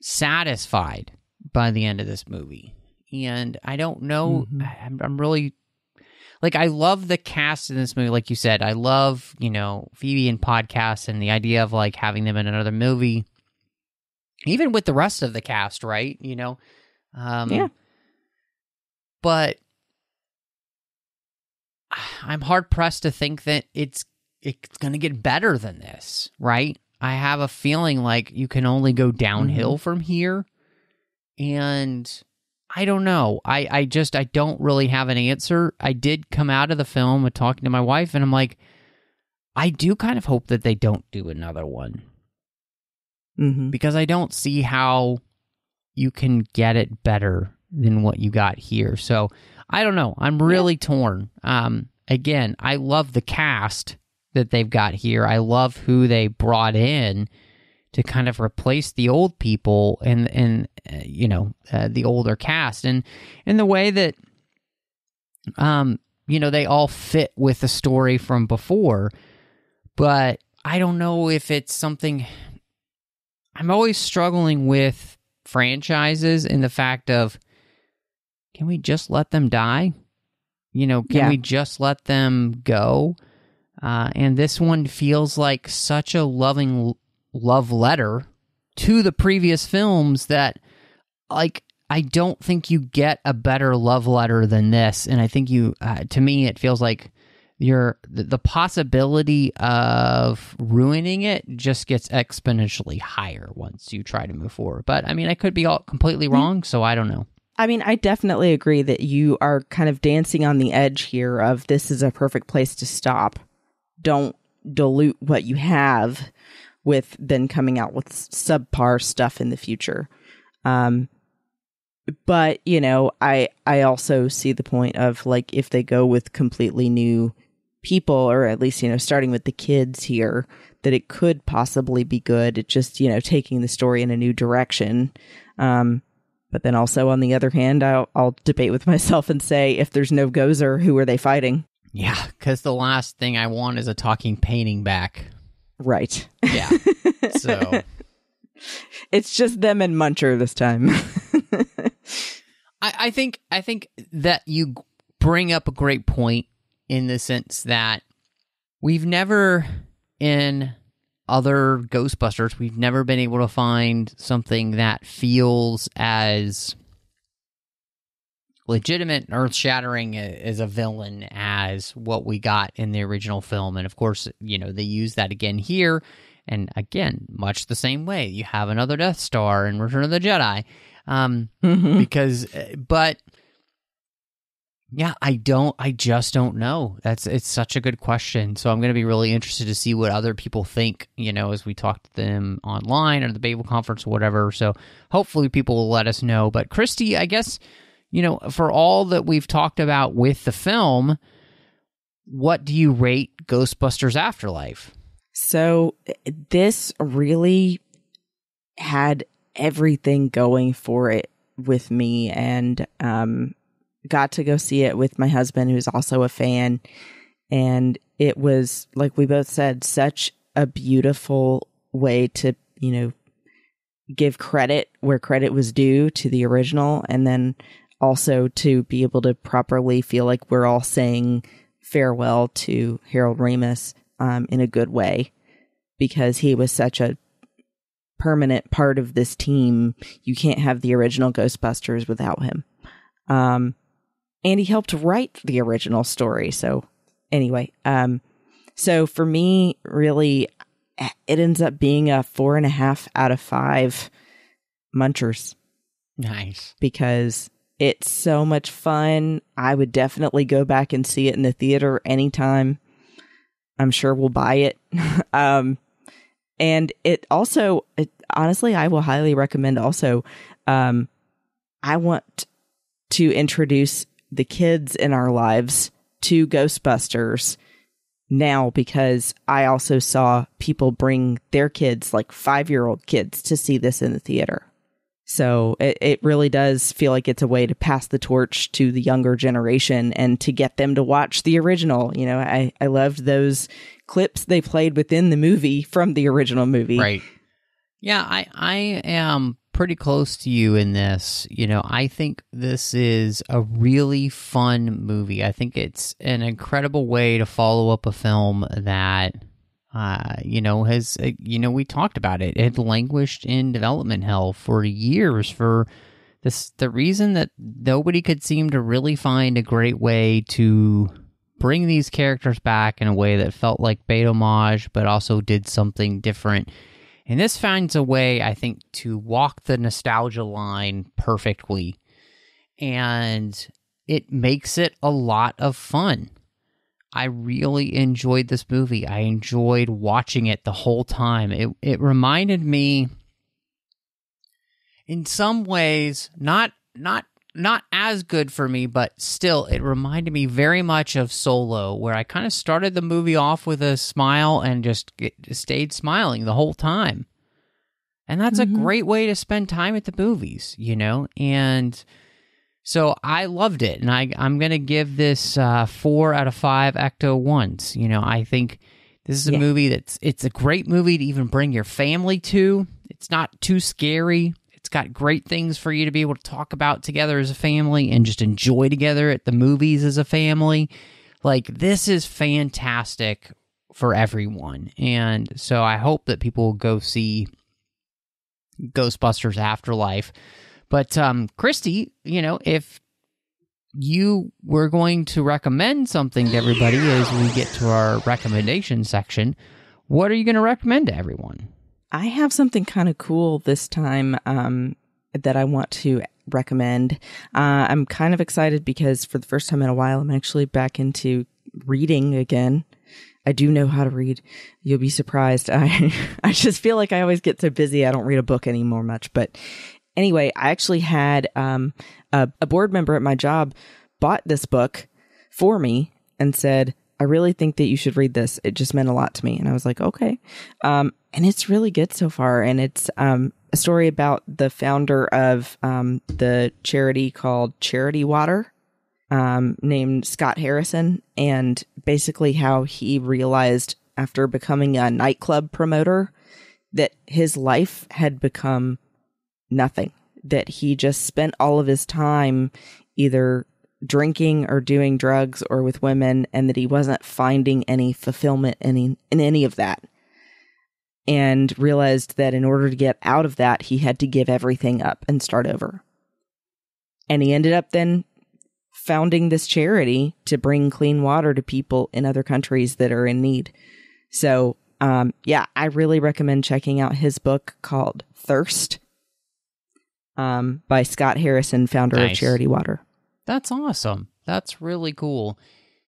satisfied by the end of this movie. And I don't know, I'm really, I love the cast in this movie, like you said. I love, Phoebe and Podcast and the idea of, having them in another movie. Even with the rest of the cast, right? Yeah. But I'm hard-pressed to think that it's going to get better than this, right? I have a feeling like you can only go downhill from here. And I don't know. I don't really have an answer. I did come out of the film with talking to my wife, and I'm like, I do kind of hope that they don't do another one. Because I don't see how you can get it better than what you got here. So I don't know. I'm really torn. Again, I love the cast that they've got here. I love who they brought in to kind of replace the old people and the older cast, and in the way that they all fit with the story from before. But I don't know if it's something. I'm always struggling with franchises in the fact of, can we just let them die? Can we just let them go? And this one feels like such a loving love letter to the previous films that, I don't think you get a better love letter than this. And I think to me, it feels like the possibility of ruining it just gets exponentially higher once you try to move forward. But I mean, I could be all completely wrong, so I don't know.
I mean, I definitely agree that you are kind of dancing on the edge here of this is a perfect place to stop. Don't dilute what you have with then coming out with subpar stuff in the future. But, I also see the point of, if they go with completely new people, or at least, starting with the kids here, that it could possibly be good. It just, taking the story in a new direction. But then also, on the other hand, I'll debate with myself and say, if there's no Gozer, who are they fighting?
Yeah, because the last thing I want is a talking painting back.
Right.
Yeah. So
it's just them and Muncher this time.
I think that you bring up a great point in the sense that we've never, in other Ghostbusters, we've never been able to find something that feels as legitimate and earth-shattering as a villain as what we got in the original film. And of course, they use that again here. And again, much the same way. You have another Death Star in Return of the Jedi. But yeah, I just don't know. It's such a good question. So I'm going to be really interested to see what other people think, as we talk to them online or the Babel conference or whatever. So hopefully people will let us know. But Christy, I guess, for all that we've talked about with the film, what do you rate Ghostbusters Afterlife?
So this really had everything going for it with me, and got to go see it with my husband, who's also a fan. And it was, like we both said, such a beautiful way to, give credit where credit was due to the original, and then also to be able to properly feel like we're all saying farewell to Harold Ramis in a good way, because he was such a permanent part of this team. You can't have the original Ghostbusters without him. And he helped write the original story. So anyway, so for me, really, it ends up being a 4.5 out of 5 munchers.
Nice. Because
it's so much fun. I would definitely go back and see it in the theater anytime. I'm sure we'll buy it. And it also, honestly, I will highly recommend also, I want to introduce the kids in our lives to Ghostbusters now, because I also saw people bring their kids, like 5-year-old kids, to see this in the theater. So it really does feel like it's a way to pass the torch to the younger generation and to get them to watch the original. I loved those clips they played within the movie from the original movie.
Right. Yeah, I am pretty close to you in this. I think this is a really fun movie. I think it's an incredible way to follow up a film that has, we talked about it. It had languished in development hell for years for the reason that nobody could seem to really find a great way to bring these characters back in a way that felt like bait homage, but also did something different. And this finds a way, I think, to walk the nostalgia line perfectly. And it makes it a lot of fun. I really enjoyed this movie. I enjoyed watching it the whole time. It reminded me, in some ways, not as good for me, but still, it reminded me very much of Solo, where I kind of started the movie off with a smile and just stayed smiling the whole time. And that's a great way to spend time at the movies, and so I loved it, and I'm going to give this 4 out of 5 Ecto-1s. I think this is a movie it's a great movie to even bring your family to. It's not too scary. It's got great things for you to be able to talk about together as a family and just enjoy together at the movies as a family. Like, this is fantastic for everyone. And so I hope that people will go see Ghostbusters Afterlife. But Christy, if you were going to recommend something to everybody as we get to our recommendation section, what are you going to recommend to everyone?
I have something kind of cool this time that I want to recommend. I'm kind of excited because for the first time in a while, I'm actually back into reading again. I do know how to read. You'll be surprised. I just feel like I always get so busy I don't read a book anymore much. But anyway, I actually had a board member at my job bought this book for me and said, I really think that you should read this. It just meant a lot to me. And I was like, okay. And it's really good so far. And it's a story about the founder of the charity called Charity Water, named Scott Harrison, and basically how he realized after becoming a nightclub promoter that his life had become nothing, that he just spent all of his time either drinking or doing drugs or with women, and that he wasn't finding any fulfillment in any of that. And realized that in order to get out of that, he had to give everything up and start over. And he ended up then founding this charity to bring clean water to people in other countries that are in need. So, I really recommend checking out his book called Thirst, by Scott Harrison, founder of Charity Water.
That's awesome. That's really cool.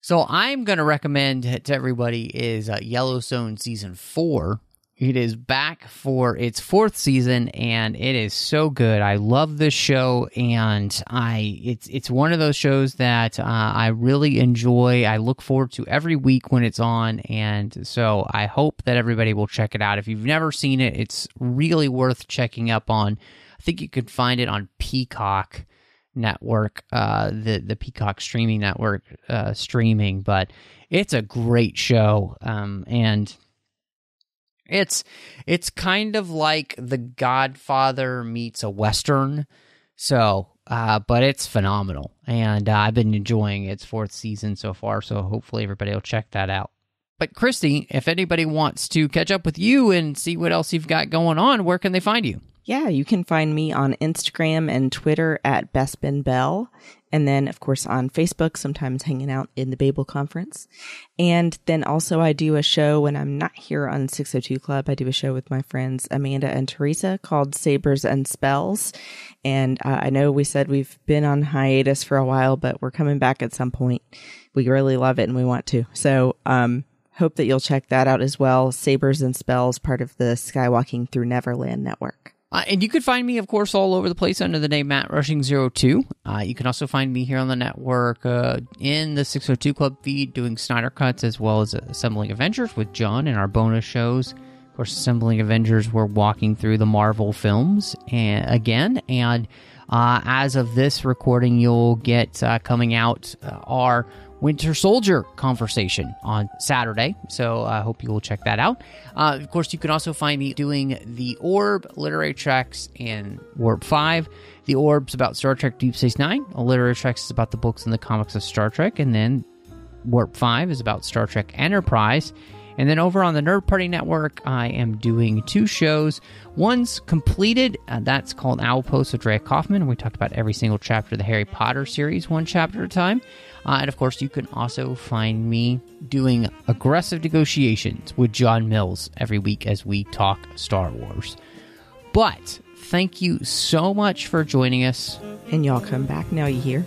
So I'm going to recommend to everybody is Yellowstone Season 4. It is back for its 4th season, and it is so good. I love this show, and it's one of those shows that I really enjoy. I look forward to every week when it's on, and so I hope that everybody will check it out. If you've never seen it, it's really worth checking up on. I think you could find it on Peacock Network, the Peacock streaming network, streaming, but it's a great show, and it's kind of like The Godfather meets a Western, so but it's phenomenal, and I've been enjoying its 4th season so far, so hopefully everybody will check that out. But Christy, if anybody wants to catch up with you and see what else you've got going on, where can they find you?
Yeah, you can find me on Instagram and Twitter at BestBenBell. And then, of course, on Facebook, sometimes hanging out in the Babel Conference. And then also I do a show when I'm not here on 602 Club. I do a show with my friends Amanda and Teresa called Sabers and Spells. And I know we said we've been on hiatus for a while, but we're coming back at some point. We really love it and we want to. So hope that you'll check that out as well. Sabers and Spells, part of the Skywalking Through Neverland network.
And you could find me, of course, all over the place under the name Matt Rushing02. You can also find me here on the network in the 602 Club feed doing Snyder Cuts as well as Assembling Avengers with John and our bonus shows. Of course, Assembling Avengers, we're walking through the Marvel films again. And as of this recording, you'll get coming out our Winter Soldier conversation on Saturday, so I hope you will check that out. Of course, you can also find me doing The Orb, Literary Treks, and Warp 5. The Orb's about Star Trek Deep Space Nine. Literary Treks is about the books and the comics of Star Trek, and then Warp 5 is about Star Trek Enterprise. And then over on the Nerd Party Network, I am doing 2 shows. One's completed. That's called Owl Post with Drea Kaufman. We talked about every single chapter of the Harry Potter series, one chapter at a time. And of course, you can also find me doing Aggressive Negotiations with John Mills every week as we talk Star Wars. But thank you so much for joining us.
And y'all come back now, you hear?